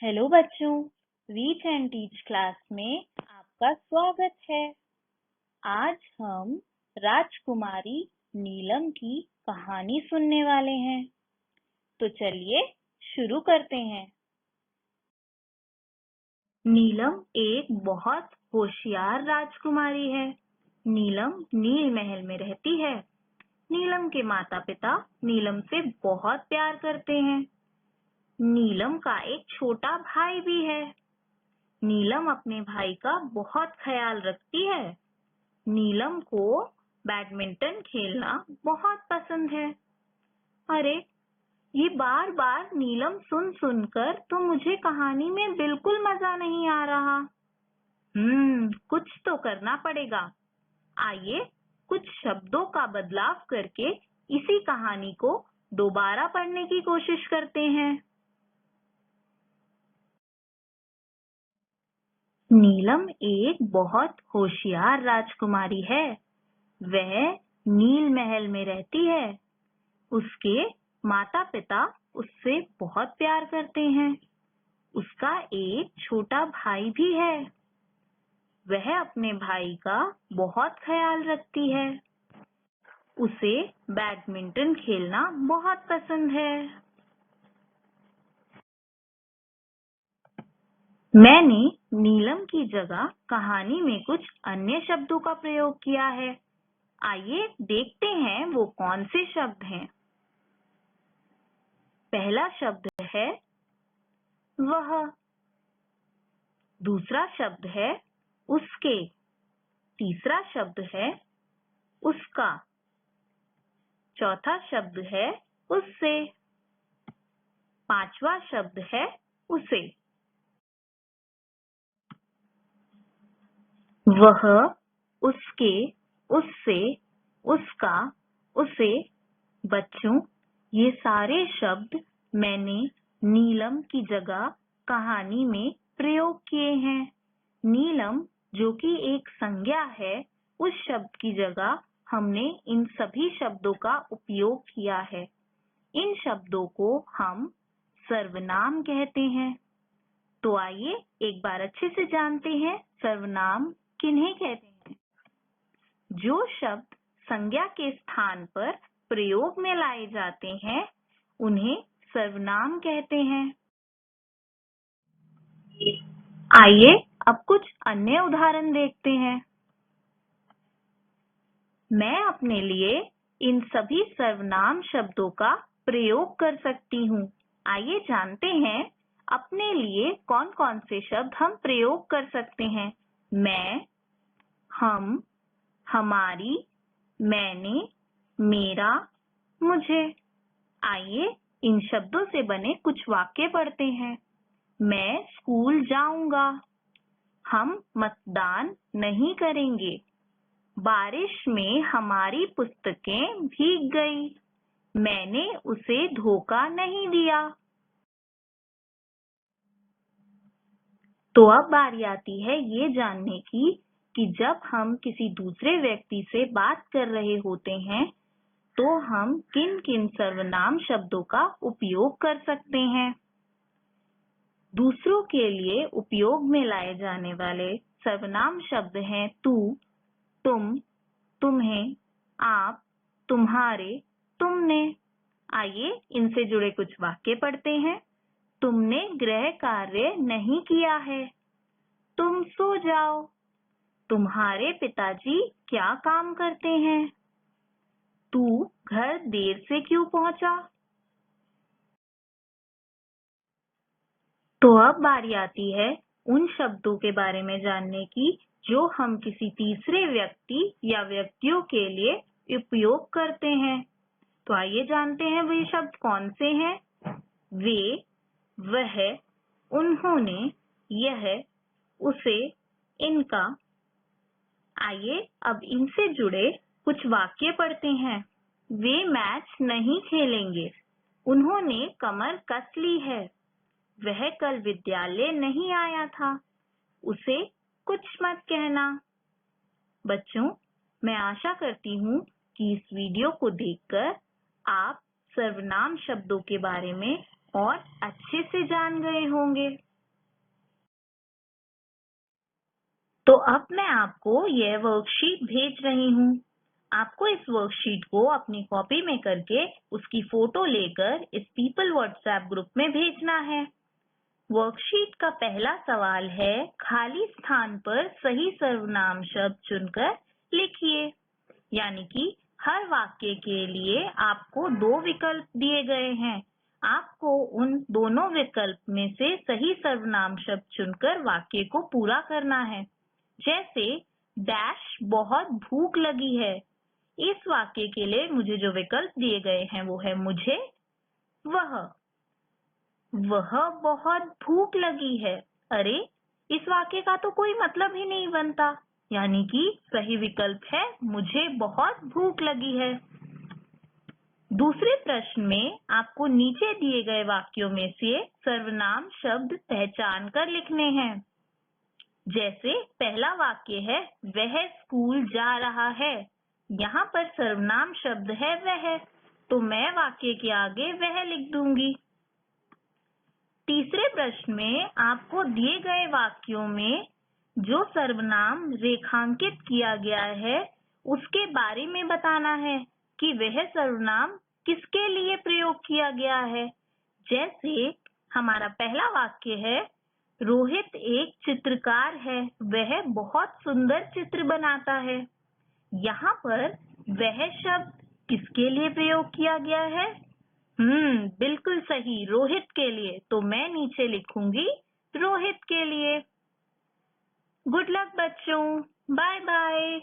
Hello बच्चों, reach and teach class में आपका स्वागत है। आज हम राजकुमारी नीलम की कहानी सुनने वाले हैं। तो चलिए शुरू करते हैं। नीलम एक बहुत होशियार राजकुमारी है। नीलम नील महल में रहती है। नीलम के माता पिता नीलम से बहुत प्यार करते हैं। नीलम का एक छोटा भाई भी है। नीलम अपने भाई का बहुत ख्याल रखती है। नीलम को बैडमिंटन खेलना बहुत पसंद है। अरे, ये बार बार नीलम सुन सुनकर तो मुझे कहानी में बिल्कुल मजा नहीं आ रहा। कुछ तो करना पड़ेगा। आइए कुछ शब्दों का बदलाव करके इसी कहानी को दोबारा पढ़ने की कोशिश करते हैं। नीलम एक बहुत होशियार राजकुमारी है। वह नील महल में रहती है। उसके माता पिता उससे बहुत प्यार करते हैं। उसका एक छोटा भाई भी है। वह अपने भाई का बहुत ख्याल रखती है। उसे बैडमिंटन खेलना बहुत पसंद है। मैंने नीलम की जगह कहानी में कुछ अन्य शब्दों का प्रयोग किया है। आइए देखते हैं वो कौन से शब्द हैं। पहला शब्द है वह। दूसरा शब्द है उसके। तीसरा शब्द है उसका। चौथा शब्द है उससे। पांचवा शब्द है उसे। वह, उसके, उससे, उसका, उसे। बच्चों, ये सारे शब्द मैंने नीलम की जगह कहानी में प्रयोग किए हैं। नीलम जो कि एक संज्ञा है, उस शब्द की जगह हमने इन सभी शब्दों का उपयोग किया है। इन शब्दों को हम सर्वनाम कहते हैं। तो आइए एक बार अच्छे से जानते हैं सर्वनाम किन्हें कहते हैं। जो शब्द संज्ञा के स्थान पर प्रयोग में लाए जाते हैं, उन्हें सर्वनाम कहते हैं। आइए अब कुछ अन्य उदाहरण देखते हैं। मैं अपने लिए इन सभी सर्वनाम शब्दों का प्रयोग कर सकती हूँ। आइए जानते हैं अपने लिए कौन कौन से शब्द हम प्रयोग कर सकते हैं। मैं, हम, हमारी, मैंने, मेरा, मुझे। आइए इन शब्दों से बने कुछ वाक्य पढ़ते हैं। मैं स्कूल जाऊंगा। हम मतदान नहीं करेंगे। बारिश में हमारी पुस्तकें भीग गई। मैंने उसे धोखा नहीं दिया। तो अब बारी आती है ये जानने की कि जब हम किसी दूसरे व्यक्ति से बात कर रहे होते हैं, तो हम किन किन सर्वनाम शब्दों का उपयोग कर सकते हैं। दूसरों के लिए उपयोग में लाए जाने वाले सर्वनाम शब्द हैं तू, तुम, तुम्हें, आप, तुम्हारे, तुमने। आइए इनसे जुड़े कुछ वाक्य पढ़ते हैं। तुमने गृह कार्य नहीं किया है। तुम सो जाओ। तुम्हारे पिताजी क्या काम करते हैं। तू घर देर से क्यों पहुंचा। तो अब बारी आती है उन शब्दों के बारे में जानने की जो हम किसी तीसरे व्यक्ति या व्यक्तियों के लिए उपयोग करते हैं। तो आइए जानते हैं वे शब्द कौन से हैं। वे, वह, उन्होंने, यह, उसे, इनका। आइए अब इनसे जुड़े कुछ वाक्य पढ़ते हैं। वे मैच नहीं खेलेंगे। उन्होंने कमर कस ली है। वह कल विद्यालय नहीं आया था। उसे कुछ मत कहना। बच्चों, मैं आशा करती हूँ कि इस वीडियो को देखकर आप सर्वनाम शब्दों के बारे में और अच्छे से जान गए होंगे। तो अब मैं आपको यह वर्कशीट भेज रही हूँ। आपको इस वर्कशीट को अपनी कॉपी में करके उसकी फोटो लेकर इस पीपल व्हाट्सएप ग्रुप में भेजना है। वर्कशीट का पहला सवाल है, खाली स्थान पर सही सर्वनाम शब्द चुनकर लिखिए। यानी कि हर वाक्य के लिए आपको 2 विकल्प दिए गए हैं। आपको उन दोनों विकल्प में से सही सर्वनाम शब्द चुनकर वाक्य को पूरा करना है। जैसे डैश बहुत भूख लगी है। इस वाक्य के लिए मुझे जो विकल्प दिए गए हैं वो है मुझे, वह बहुत भूख लगी है। अरे, इस वाक्य का तो कोई मतलब ही नहीं बनता। यानी कि सही विकल्प है मुझे बहुत भूख लगी है। दूसरे प्रश्न में आपको नीचे दिए गए वाक्यों में से सर्वनाम शब्द पहचान कर लिखने हैं। जैसे पहला वाक्य है, वह स्कूल जा रहा है। यहाँ पर सर्वनाम शब्द है वह, तो मैं वाक्य के आगे वह लिख दूंगी। तीसरे प्रश्न में आपको दिए गए वाक्यों में जो सर्वनाम रेखांकित किया गया है उसके बारे में बताना है कि वह सर्वनाम किसके लिए प्रयोग किया गया है। जैसे हमारा पहला वाक्य है, रोहित एक चित्रकार है, वह बहुत सुंदर चित्र बनाता है। यहाँ पर वह शब्द किसके लिए प्रयोग किया गया है? बिल्कुल सही, रोहित के लिए। तो मैं नीचे लिखूंगी रोहित के लिए। गुड लक बच्चों, बाय बाय।